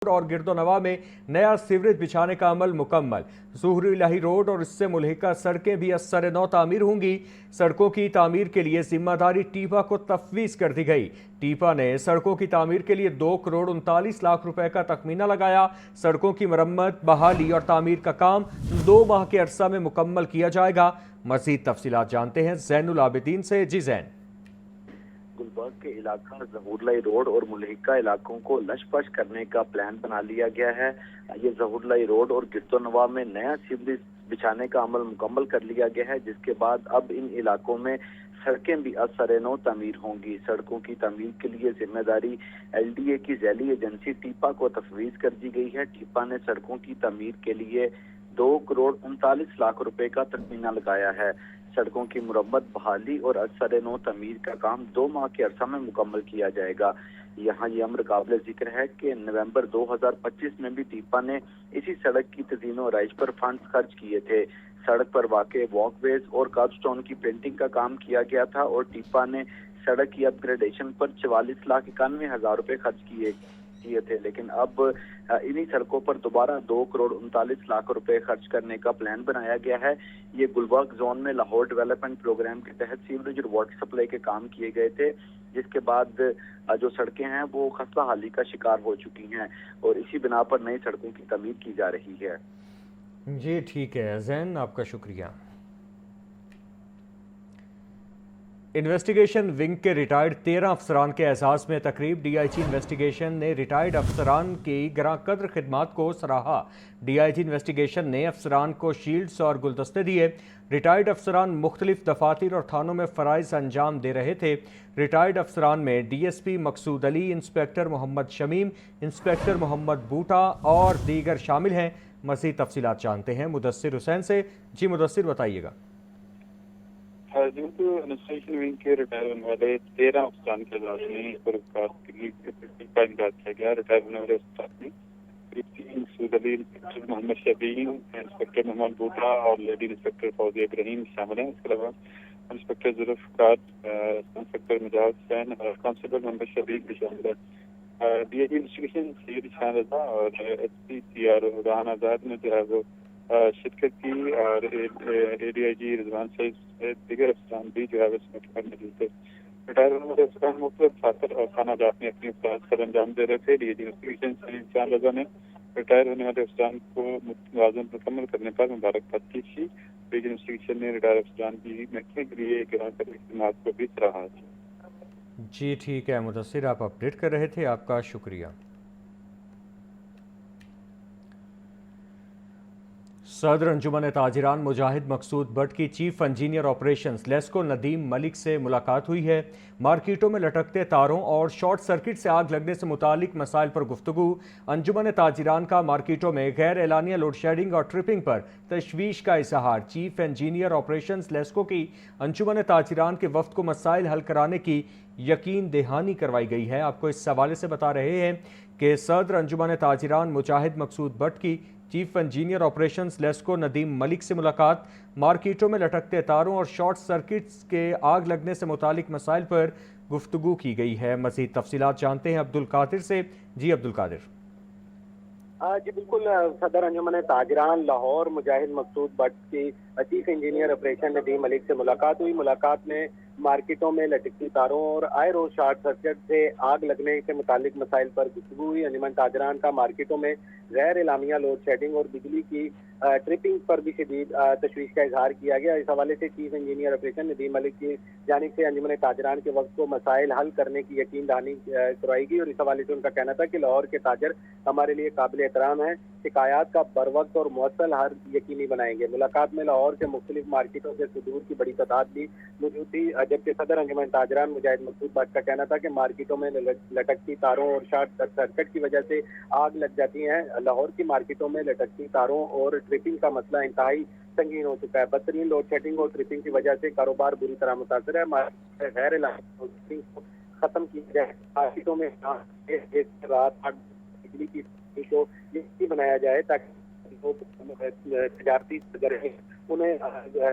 और गिरदोनवा में नया सीवरेज बिछाने का अमल मुकम्मल। ज़ुहरी इलाही रोड और इससे मुल्हिका सड़कें भी असर नौ तामीर होंगी। सड़कों की तामीर के लिए जिम्मेदारी टीपा को तफवीज़ कर दी गई। टीपा ने सड़कों की तामीर के लिए 2 करोड़ 39 लाख रुपए का तखमीना लगाया। सड़कों की मरम्मत, बहाली और तामीर का काम 2 माह के अरसा में मुकम्मल किया जाएगा। मज़ीद तफसीलात जानते हैं ज़ैनुल आबिदीन से। जी ज़ैन। गुलबर्ग के इलाका ज़हूरलाई रोड और मुल्हिका इलाकों को लशपश करने का प्लान बना लिया गया है। ये ज़हूरलाई रोड और गिरदोनवा में नया सीवरेज बिछाने का अमल मुकम्मल कर लिया गया है, जिसके बाद अब इन इलाकों में सड़कें भी असर नौ तामीर होंगी। सड़कों की तामीर के लिए जिम्मेदारी LDA की ज़ैली एजेंसी टीपा को तफवीज़ कर दी गई है। टीपा ने सड़कों की तामीर के लिए 2 करोड़ 39 लाख रुपए का तखमीना लगाया है। सड़कों की मुरम्मत, बहाली और असर नौ तमीर का काम 2 माह के अरसा में मुकम्मल किया जाएगा। यहाँ ये अमर काबिल जिक्र है कि नवंबर 2025 में भी टीपा ने इसी सड़क की तज़ीन और आइश पर फंड्स खर्च किए थे। सड़क पर वाक़े वॉकवेज और कर्बस्टोन की पेंटिंग का काम किया गया था और टीपा ने सड़क की अपग्रेडेशन पर 44,91,000 रुपए खर्च किए थे। लेकिन अब इन्हीं सड़कों पर दोबारा 2 करोड़ 39 लाख रुपए खर्च करने का प्लान बनाया गया है। ये गुलबर्ग जोन में लाहौर डेवलपमेंट प्रोग्राम के तहत सीवरेज और वाटर सप्लाई के काम किए गए थे, जिसके बाद जो सड़कें हैं वो खस्ता हाली का शिकार हो चुकी हैं और इसी बिना पर नई सड़कों की तमीर की जा रही है। जी ठीक है ज़ैन, आपका शुक्रिया। इन्वेस्टिगेशन विंग के रिटायर्ड 13 अफसरान के एजाज़ में तकरीब। DIG इन्वेस्टिगेशन ने रिटायर्ड अफसरान की गरां कद्र खिदमात को सराहा। DIG इन्वेस्टिगेशन ने अफसरान को शील्ड्स और गुलदस्ते दिए। रिटायर्ड अफसरान मुख्तलिफ दफातर और थानों में फ़राइज़ अंजाम दे रहे थे। रिटायर्ड अफसरान में DSP मकसूद अली, इंस्पेक्टर मोहम्मद शमीम, इंस्पेक्टर मोहम्मद बूटा और दीगर शामिल हैं। मज़ीद तफसीलात जानते हैं मुदस्सिर हुसैन से। जी मुदस्सिर, बताइएगा। एडमिनिस्ट्रेशन विंग के रिटायर होने वाले 13 अफसरान के एजाज में का इनकार किया गया। रिटायर होने वाले अफसरान में मकसूद अली, इंस्पेक्टर मोहम्मद शबीन, इंस्पेक्टर मोहम्मद बूटा और लेडी इंस्पेक्टर फौजिया इब्राहिम शामिल हैं। इसके अलावा इंस्पेक्टर जुल्फ़िकार, इंस्पेक्टर मुजाहिद हुसैन और कांस्टेबल मोहम्मद शबीर भी शामिल है। DIG इन्वेस्टिगेशन सैयद शान रज़ा और SP CRO राहन आज़ाद ने जो है वो शिरकत की और ADIG रिजवान सईद दीगर अफसरान भी जो है वो इसमें मौजूद थे। रिटायर होने वाले अफसरान मुख्तलिफ फातर और खानाजात में अपनी सर अंजाम दे रहे थे। DIG इन्वेस्टिगेशन सैयद शान रज़ा ने रिटायर होने वाले अफसरान को मुकम्मल करने पर मुबारकबाद की थी। DIG इन्वेस्टिगेशन ने रिटायर अफसरान की महकमे के लिए गिरां कर खिदमात को भी सराहा। जी ठीक है मुदस्सिर, आप अपडेट कर रहे थे, आपका शुक्रिया। सदर अंजुमन ताजिरान मुजाहिद मकसूद बट की chief engineer operations LESCO Nadeem Malik से मुलाकात हुई है। मार्केटों में लटकते तारों और शॉर्ट सर्किट से आग लगने से मुतालिक मसाइल पर गुफ्तगू। अंजुमन ताजिरान का मार्केटों में गैर एलानिया लोड शेडिंग और ट्रिपिंग पर तशवीश का इजहार। चीफ इंजीनियर ऑपरेशंस लेस्को की अंजुमन ताजिरान के वफ्द को मसाइल हल कराने की यकीन दहानी करवाई गई है। आपको इस हवाले से बता रहे हैं कि सदर अंजुमन ताजिरान मुजाहिद मकसूद बट की chief engineer operations LESCO Nadeem Malik से मुलाकात। मार्केटों में लटकते तारों और शॉर्ट सर्किट्स के आग लगने से मुतालिक मसाइल पर गुफ्तगू की गई है। मज़ीद तफसीलात जानते हैं अब्दुल कादिर से। जी अब्दुल कादिर। जी बिल्कुल, सदर अंजुमन ताजिरान लाहौर मुजाहिद मकसूद बट की chief engineer operation Nadeem Malik से मुलाकात हुई। मुलाकात में मार्केटों में लटकती तारों और आए रोज शॉर्ट सर्किट से आग लगने से मुतालिक मसाइल पर गुफ्तगू हुई। अंजुमन ताजिरान का मार्केटों में गैर एलामिया लोड शेडिंग और बिजली की ट्रिपिंग पर भी शदीद तशवीश का इजहार किया गया। इस हवाले से chief engineer operation Nadeem Malik की जानिब से अंजुमन ताजिरान के वक्त को मसाइल हल करने की यकीन दहानी करवाई गई और इस हवाले से उनका कहना था कि लाहौर के ताजर हमारे लिए काबिल एहतराम है, शिकायत का बर वक्त और मौसल हल यकीनी बनाएंगे। मुलाकात में लाहौर के मुख्तलिफ मार्केटों से सुदूर की बड़ी तादाद भी मौजूद थी, जबकि सदर अंजुमन ताजिरान मुजाहिद मकसूद बट का कहना था कि मार्केटों में लटकती तारों और शॉर्ट सर्किट की वजह से आग लग जाती है। लाहौर की मार्केटों में लटकती तारों और ट्रिपिंग का मसला इंतहाई संगीन हो चुका है। बदतरीन लोड शेडिंग और ट्रिपिंग की वजह से कारोबार बुरी तरह मुतासर है। गैर इलाकी को खत्म किया जाए, मार्केटों में रात बिजली की को यकीनी बनाया जाए ताकि तजारती सरगर्मी उन्हें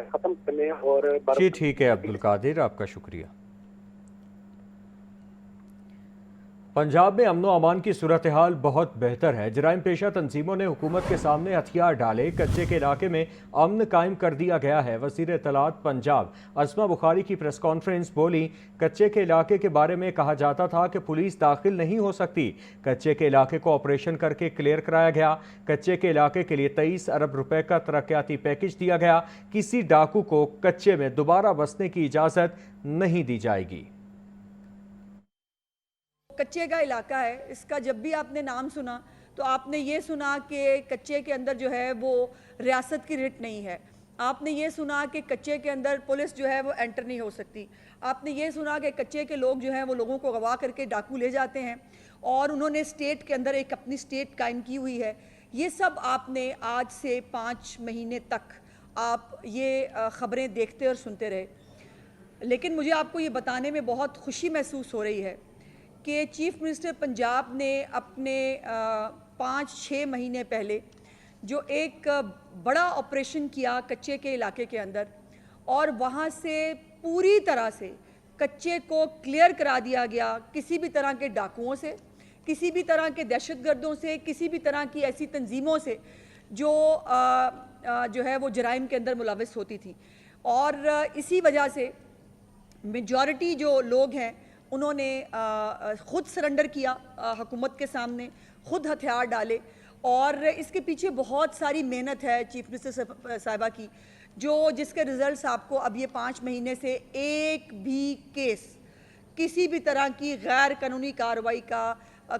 खत्म करने और जी ठीक है अब्दुल कादिर, आपका शुक्रिया। पंजाब में अमन अमान की सूरत हाल बहुत बेहतर है। जराइम पेशा तंजीमों ने हुकूमत के सामने हथियार डाले, कच्चे के इलाके में अमन कायम कर दिया गया है। वज़ीर इत्तलात पंजाब अस्मा बुखारी की प्रेस कॉन्फ्रेंस बोली, कच्चे के इलाके के बारे में कहा जाता था कि पुलिस दाखिल नहीं हो सकती। कच्चे के इलाके को ऑपरेशन करके क्लियर कराया गया। कच्चे के इलाके के लिए 23 अरब रुपए का तरक्याती पैकेज दिया गया। किसी डाकू को कच्चे में दोबारा बसने की इजाज़त नहीं दी जाएगी। कच्चे का इलाका है, इसका जब भी आपने नाम सुना तो आपने ये सुना कि कच्चे के अंदर जो है वो रियासत की रिट नहीं है। आपने ये सुना कि कच्चे के अंदर पुलिस जो है वो एंटर नहीं हो सकती। आपने ये सुना कि कच्चे के लोग जो हैं वो लोगों को गवा करके डाकू ले जाते हैं और उन्होंने स्टेट के अंदर एक अपनी स्टेट कायम की हुई है। ये सब आपने आज से 5 महीने तक आप ये ख़बरें देखते और सुनते रहे। लेकिन मुझे आपको ये बताने में बहुत खुशी महसूस हो रही है कि चीफ मिनिस्टर पंजाब ने अपने 5-6 महीने पहले जो एक बड़ा ऑपरेशन किया कच्चे के इलाके के अंदर, और वहाँ से पूरी तरह से कच्चे को क्लियर करा दिया गया किसी भी तरह के डाकुओं से, किसी भी तरह के दहशतगर्दों से, किसी भी तरह की ऐसी तंजीमों से जो है वो जराइम के अंदर मुलविस होती थी। और इसी वजह से मेजॉरिटी जो लोग हैं उन्होंने ख़ुद सरेंडर किया हुकूमत के सामने, ख़ुद हथियार डाले। और इसके पीछे बहुत सारी मेहनत है चीफ मिनिस्टर साहिबा की, जिसके रिज़ल्ट्स आपको अब ये 5 महीने से एक भी केस, किसी भी तरह की गैर कानूनी कार्रवाई का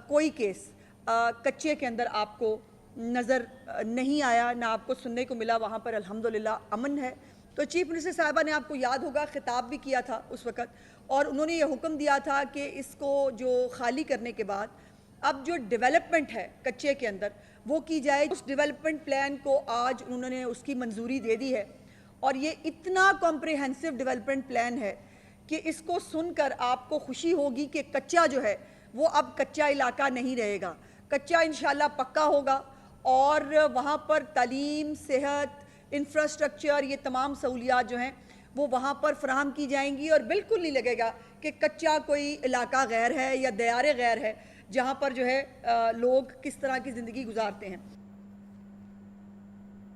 कोई केस कच्चे के अंदर आपको नज़र नहीं आया, ना आपको सुनने को मिला। वहाँ पर अल्हम्दुलिल्लाह अमन है। तो चीफ मिनिस्टर साहिबा ने, आपको याद होगा, खिताब भी किया था उस वक़्त, और उन्होंने ये हुक्म दिया था कि इसको जो खाली करने के बाद अब जो डेवलपमेंट है कच्चे के अंदर वो की जाए। उस डेवलपमेंट प्लान को आज उन्होंने उसकी मंजूरी दे दी है, और ये इतना कॉम्प्रिहेंसिव डेवलपमेंट प्लान है कि इसको सुनकर आपको खुशी होगी कि कच्चा जो है वो अब कच्चा इलाका नहीं रहेगा। कच्चा इंशाल्लाह पक्का होगा और वहाँ पर तालीम, सेहत, इंफ्रास्ट्रक्चर, ये तमाम सहूलियात जो हैं वो वहाँ पर फराहम की जाएंगी, और बिल्कुल नहीं लगेगा कि कच्चा कोई इलाका गैर है या दयारे गैर है जहाँ पर जो है लोग किस तरह की ज़िंदगी गुजारते हैं।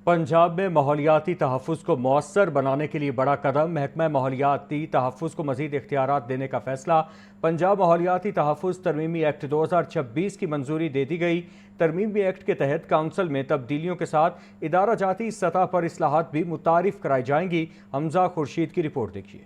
पंजाब में माहौलियाती तहफ़्फ़ुज़ को मौसर बनाने के लिए बड़ा कदम, महकमा माहौलियाती तहफ़्फ़ुज़ को मज़ीद इख्तियारात देने का फैसला। पंजाब माहौलियाती तहफ़्फ़ुज़ तरमीमी एक्ट 2026 की मंजूरी दे दी गई। तरमीमी एक्ट के तहत काउंसिल में तब्दीलियों के साथ इदारा जाती सतह पर इस्लाहात भी मुतारिफ कराई जाएंगी। हमजा खुर्शीद की रिपोर्ट देखिए।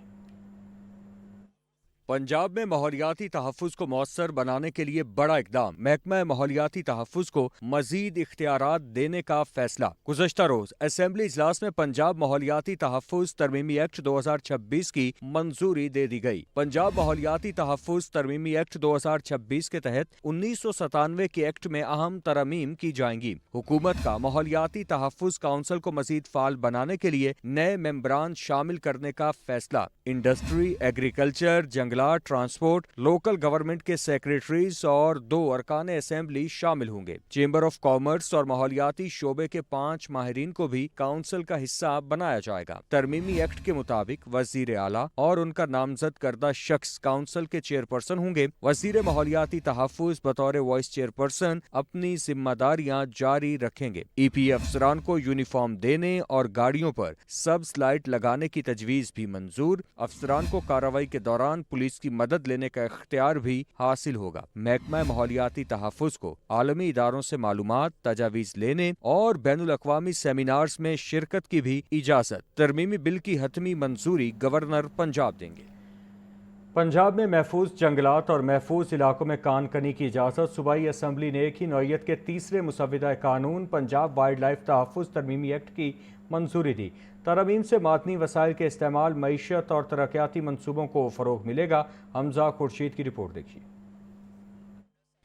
पंजाब में माहौलियाती तहफ़्फ़ुज़ को मौसर बनाने के लिए बड़ा इक़दाम, महकमा माहौलियाती तहफ़्फ़ुज़ को मज़ीद इख्तियारात देने का फैसला। गुज़श्ता रोज़ असेंबली इजलास में पंजाब माहौलियाती तहफ़्फ़ुज़ तरमीमी एक्ट 2026 की मंजूरी दे दी गई। पंजाब माहौलियाती तहफ़्फ़ुज़ तरमीमी एक्ट 2026 के तहत 1997 के एक्ट में अहम तरमीम की जाएंगी। हुकूमत का माहौलियाती तहफ़्फ़ुज़ काउंसिल को मज़ीद फ़ाल बनाने के लिए नए मेंबरान शामिल करने का फैसला। इंडस्ट्री, एग्रीकल्चर, जंगलात, ट्रांसपोर्ट, लोकल गवर्नमेंट के सेक्रेटरीज और 2 अरकान असेंबली शामिल होंगे। चेंबर ऑफ कॉमर्स और माहौलियाती शोबे के 5 माहिरीन को भी काउंसिल का हिस्सा बनाया जाएगा। तरमीमी एक्ट के मुताबिक वजीर आला और उनका नामजद करदा शख्स काउंसिल के चेयरपर्सन होंगे। वजीर माहौलियाती तहफ़्फ़ुज़ बतौर वाइस चेयरपर्सन अपनी जिम्मेदारियां जारी रखेंगे। EPA अफसरान को यूनिफॉर्म देने और गाड़ियों पर सब्ज लाइट लगाने की तजवीज़ भी मंजूर। अफसरान को कार्रवाई के दौरान पुलिस की मदद लेने का इख्तियार भी हासिल होगा। महकमा माहौलियाती तहफ़्फ़ुज़ को आलमी इदारों से मालूमात, तजावीज़ लेने और बैनुल अक़वामी सेमिनार्स में शिरकत की भी इजाज़त। तरमीमी बिल की हतमी मंजूरी गवर्नर पंजाब देंगे। पंजाब में महफूज जंगलात और महफूज इलाकों में कान कनी की इजाज़त। सूबाई असम्बली ने एक ही नौइयत के तीसरे मुसव्विदा कानून पंजाब वाइल्ड लाइफ तहफ़्फ़ुज़ तरमीमी एक्ट की मंजूरी दी। तरमीम से मादनी वसाइल के इस्तेमाल, मईशत और तरक्याती मंसूबों को फ़रोग़ मिलेगा। हमजा खुर्शीद की रिपोर्ट देखिए।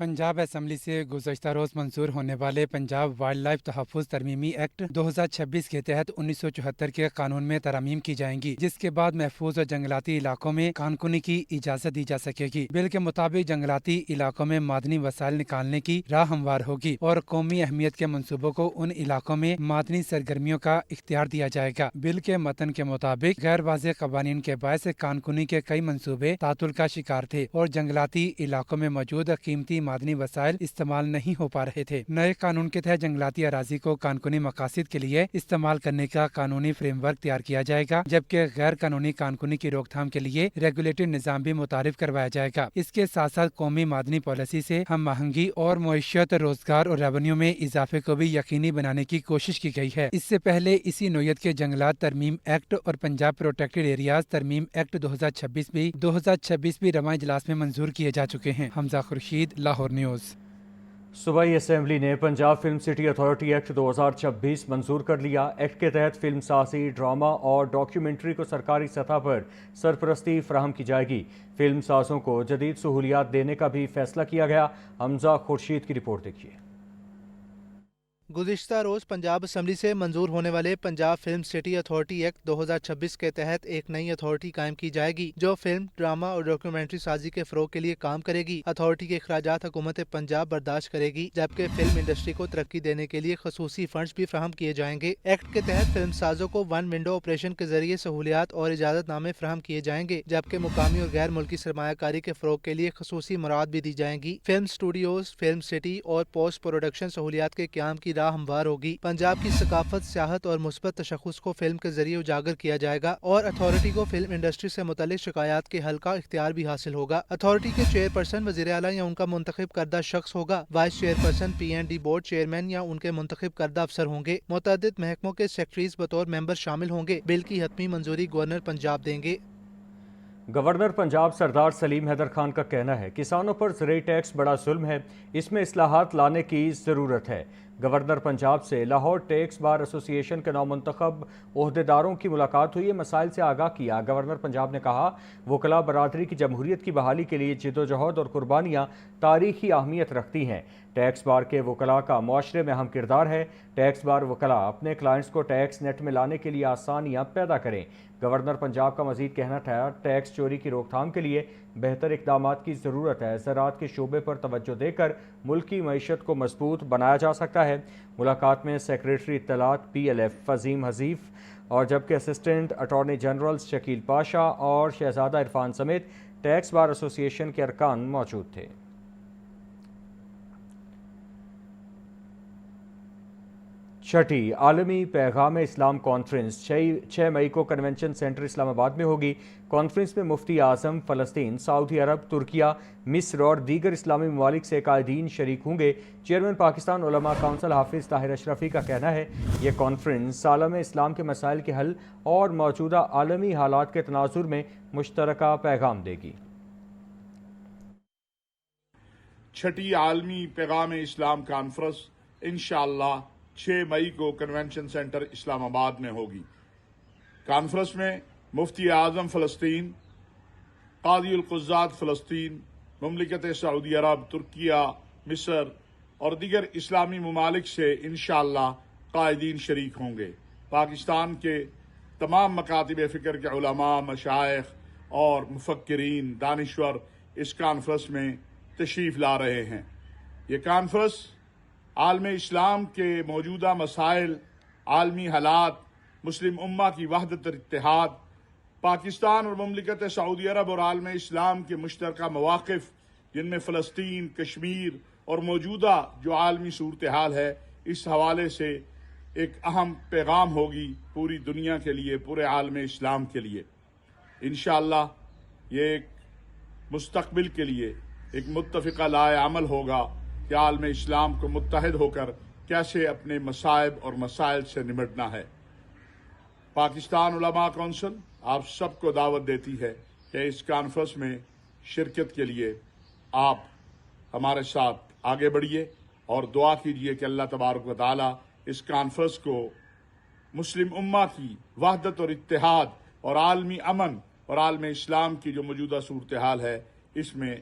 पंजाब असम्बली से गुज़श्ता रोज मंजूर होने वाले पंजाब वाइल्ड लाइफ तहफ़्फ़ुज़ तरमीमी एक्ट 2026 के तहत 1974 के कानून में तरमीम की जाएंगी, जिसके बाद महफूज और जंगलाती इलाकों में कानूनी की इजाज़त दी जा सकेगी। बिल के मुताबिक जंगलाती इलाकों में मादनी वसाइल निकालने की राह हमवार होगी और कौमी अहमियत के मनसूबों को उन इलाकों में मादनी सरगर्मियों का इख्तियार दिया जाएगा। बिल के मतन के मुताबिक गैर वाज़ेह कवानीन के बायस कानूनी के कई मनसूबे तातुल का शिकार थे और जंगलाती इलाकों में मौजूद कीमती मादनी वसाइल इस्तेमाल नहीं हो पा रहे थे। नए कानून के तहत जंगलाती अराजी को कानूनी मकासद के लिए इस्तेमाल करने का कानूनी फ्रेमवर्क तैयार किया जाएगा, जबकि गैर कानूनी कानूनी की रोकथाम के लिए रेगुलेटरी निज़ाम भी मुतारिफ करवाया जाएगा। इसके साथ साथ कौमी मादनी पॉलिसी से हम महंगी और मईशत, रोजगार और रेवेन्यू में इजाफे को भी यकीनी बनाने की कोशिश की गई है। इससे पहले इसी नोयत के जंगलात तरमीम एक्ट और पंजाब प्रोटेक्टेड एरियाज तरमीम एक्ट 2026 भी रवां इजलास में मंजूर किए जा चुके हैं। हमजा खुर्शीद, लाहौर न्यूज़। सूबाई असम्बली ने Punjab film city authority act 2026 मंजूर कर लिया। एक्ट के तहत फिल्म साजी, ड्रामा और डॉक्यूमेंट्री को सरकारी सतह पर सरपरस्ती फराहम की जाएगी। फिल्म साजों को जदीद सहूलियात देने का भी फैसला किया गया। हमजा खुर्शीद की रिपोर्ट देखिए। गुज़िश्ता रोज़ पंजाब असम्बली से मंजूर होने वाले Punjab film city authority act 2026 के तहत एक नई अथॉरिटी कायम की जाएगी जो फिल्म, ड्रामा और डॉक्यूमेंट्री साजी के फ़रोग के लिए काम करेगी। अथॉरिटी के अखराजात हुकूमत पंजाब बर्दाश्त करेगी, जबकि फिल्म इंडस्ट्री को तरक्की देने के लिए खसूसी फंड्स भी फराहम किए जाएंगे। एक्ट के तहत फिल्म साजों को वन विंडो ऑपरेशन के जरिए सहूलियात और इजाज़तनामे फराहम किए जाएंगे, जबकि मुकामी और गैर मुल्की सरमायाकारी के फ़रोग के लिए खसूसी मुराद भी दी जाएंगी। फिल्म स्टूडियोज, फिल्म सिटी और पोस्ट प्रोडक्शन सहूलियात के क्याम की राह हमवार होगी। पंजाब की सकाफत, सियाहत और मुस्बत तशख़्ख़ुस को फिल्म के जरिए उजागर किया जाएगा और अथॉरिटी को फिल्म इंडस्ट्री से मुतल्लिक़ शिकायत के हल का इख्तियार भी हासिल होगा। अथॉरिटी के चेयरपर्सन वज़ीर आला या उनका मुंतखब करदा शख्स होगा। Vice chairperson PND board chairman या उनके मुंतखब करदा अफसर होंगे। मुतअद्दिद महकमों के सेक्रेटरीज बतौर मेंबर शामिल होंगे। बिल की हतमी मंजूरी गवर्नर पंजाब देंगे। गवर्नर पंजाब सरदार सलीम हैदर खान का कहना है किसानों पर ज़रूरी टैक्स बड़ा जुल्म है, इसमें इस्लाहात लाने की ज़रूरत है। गवर्नर पंजाब से लाहौर टैक्स बार एसोसिएशन के नौमुंतखब ओहदेदारों की मुलाकात हुई, मसाइल से आगाह किया। गवर्नर पंजाब ने कहा वकला बरादरी की जमहूरियत की बहाली के लिए जिद्दोजहद और कुर्बानियाँ तारीखी अहमियत रखती हैं। टैक्स बार के वकला का मुआशरे में अहम किरदार है। टैक्स बार वकला अपने क्लाइंट्स को टैक्स नेट में लाने के लिए आसानियाँ पैदा करें। गवर्नर पंजाब का मजीद कहना था टैक्स चोरी की रोकथाम के लिए बेहतर इक़दामात की ज़रूरत है। ज़राअत के शोबे पर तवज्जो देकर मुल्क की मईशत को मजबूत बनाया जा सकता है। मुलाकात में सेक्रेटरी इत्तलात PLF फजीम हजीफ और जबकि assistant attorney general Shakeel Pasha और शहजादा इरफान समेत टैक्स बार एसोसिएशन के अरकान मौजूद थे। छठी आलमी पैगाम इस्लाम कॉन्फ्रेंस 6 मई को कन्वेंशन सेंटर इस्लामाबाद में होगी। कॉन्फ्रेंस में मुफ्ती आज़म फ़लस्तीन, सऊदी अरब, तुर्किया, मिस्र और दीगर इस्लामी ममालिक से कायदीन शरीक होंगे। चेयरमैन पाकिस्तान उलमा काउंसिल हाफिज़ ताहिर अशरफी का कहना है ये कॉन्फ्रेंस आलम इस्लाम के मसाइल के हल और मौजूदा आलमी हालात के तनाजुर में मुश्तरका पैगाम देगी। छठी आलमी पैगाम इस्लाम कॉन्फ्रेंस इंशाअल्लाह 6 मई को कन्वेंशन सेंटर इस्लामाबाद में होगी। कॉन्फ्रेंस में मुफ्ती आज़म फ़लस्तीन, कादी उल क़ुज़्ज़ात फ़लस्तीन, मुमलिकत सऊदी अरब, तुर्किया, मिस्र और दीगर इस्लामी ममालिक से इंशाअल्लाह कायदीन शरीक होंगे। पाकिस्तान के तमाम मकातिब फ़िक्र के उलमा, मशाइख और मुफक्किरीन, दानिश्वर इस कॉन्फ्रेंस में तशरीफ़ ला रहे हैं। ये कॉन्फ्रेंस आलम इस्लाम के मौजूदा मसाइल, आलमी हालात, मुस्लिम उम्मा की वहदत और इत्तेहाद, पाकिस्तान और मुमलिकत सऊदी अरब और आलम इस्लाम के मुश्तरका मवाक़िफ़ जिनमें फ़लस्तीन, कश्मीर और मौजूदा जो आलमी सूरत हाल है, इस हवाले से एक अहम पैगाम होगी पूरी दुनिया के लिए, पूरे आलम इस्लाम के लिए। इंशाअल्लाह ये एक मुस्तक़बिल के लिए एक मुत्तफ़िक़ा लाए अमल होगा कि आलम इस्लाम को मुत्तहिद होकर कैसे अपने मसाइब और मसाइल से निपटना है। पाकिस्तान उलमा काउंसिल आप सबको दावत देती है कि इस कॉन्फ्रेंस में शिरकत के लिए आप हमारे साथ आगे बढ़िए और दुआ कीजिए कि अल्लाह तबारक व तआला इस कॉन्फ्रेंस को मुस्लिम उम्मा की वहदत और इत्तेहाद और आलमी अमन और आलम इस्लाम की जो मौजूदा सूरत हाल है इसमें